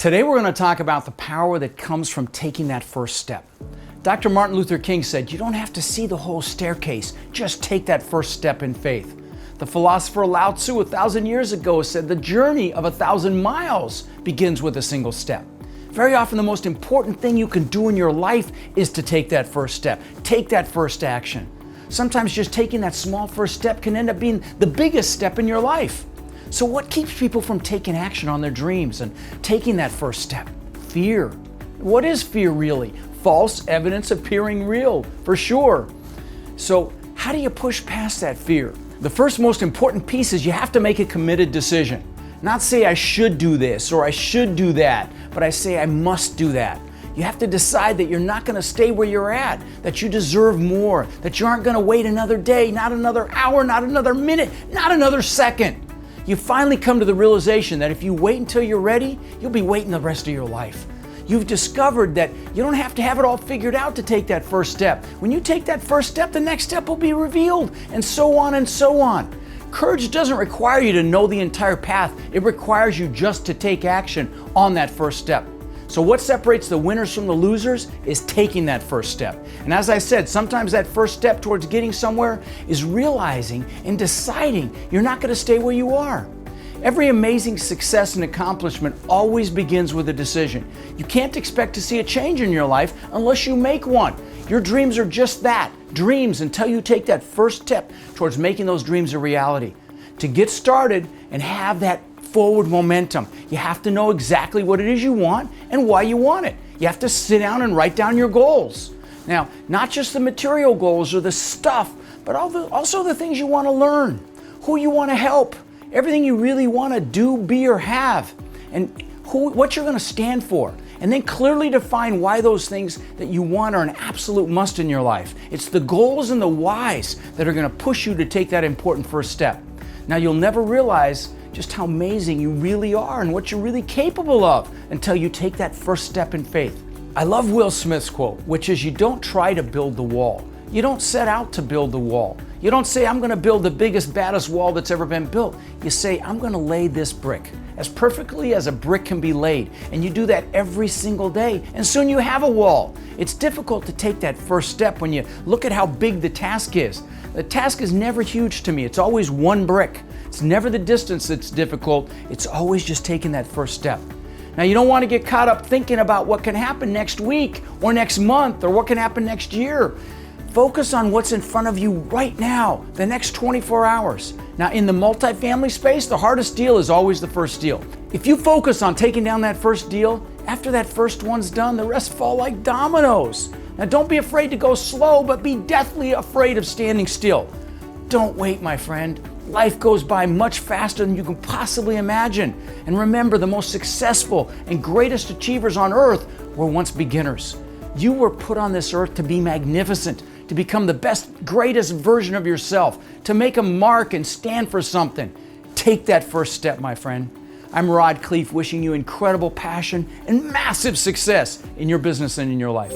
Today we're going to talk about the power that comes from taking that first step. Dr. Martin Luther King said, you don't have to see the whole staircase, just take that first step in faith. The philosopher Lao Tzu 1,000 years ago said the journey of 1,000 miles begins with a single step. Very often the most important thing you can do in your life is to take that first step, take that first action. Sometimes just taking that small first step can end up being the biggest step in your life. So what keeps people from taking action on their dreams and taking that first step? Fear. What is fear really? False evidence appearing real, for sure. So how do you push past that fear? The first most important piece is you have to make a committed decision. Not say I should do this or I should do that, but I say I must do that. You have to decide that you're not going to stay where you're at, that you deserve more, that you aren't going to wait another day, not another hour, not another minute, not another second. You finally come to the realization that if you wait until you're ready, you'll be waiting the rest of your life. You've discovered that you don't have to have it all figured out to take that first step. When you take that first step, the next step will be revealed, and so on and so on. Courage doesn't require you to know the entire path. It requires you just to take action on that first step. So what separates the winners from the losers is taking that first step. And as I said, sometimes that first step towards getting somewhere is realizing and deciding you're not going to stay where you are. Every amazing success and accomplishment always begins with a decision. You can't expect to see a change in your life unless you make one. Your dreams are just that, dreams, until you take that first step towards making those dreams a reality. To get started and have that forward momentum, you have to know exactly what it is you want and why you want it. You have to sit down and write down your goals. Now, not just the material goals or the stuff, but also the things you want to learn, who you want to help, everything you really want to do, be, or have, and what you're going to stand for. And then clearly define why those things that you want are an absolute must in your life. It's the goals and the whys that are going to push you to take that important first step. Now, you'll never realize just how amazing you really are and what you're really capable of until you take that first step in faith. I love Will Smith's quote, which is, you don't try to build the wall. You don't set out to build the wall. You don't say, I'm going to build the biggest, baddest wall that's ever been built. You say, I'm going to lay this brick as perfectly as a brick can be laid. And you do that every single day, and soon you have a wall. It's difficult to take that first step when you look at how big the task is. The task is never huge to me. It's always one brick. It's never the distance that's difficult. It's always just taking that first step. Now, you don't want to get caught up thinking about what can happen next week or next month or what can happen next year. Focus on what's in front of you right now, the next 24 hours. Now, in the multifamily space, the hardest deal is always the first deal. If you focus on taking down that first deal, after that first one's done, the rest fall like dominoes. Now, don't be afraid to go slow, but be deathly afraid of standing still. Don't wait, my friend. Life goes by much faster than you can possibly imagine. And remember, the most successful and greatest achievers on earth were once beginners. You were put on this earth to be magnificent, to become the best, greatest version of yourself, to make a mark and stand for something. Take that first step, my friend. I'm Khleif, wishing you incredible passion and massive success in your business and in your life.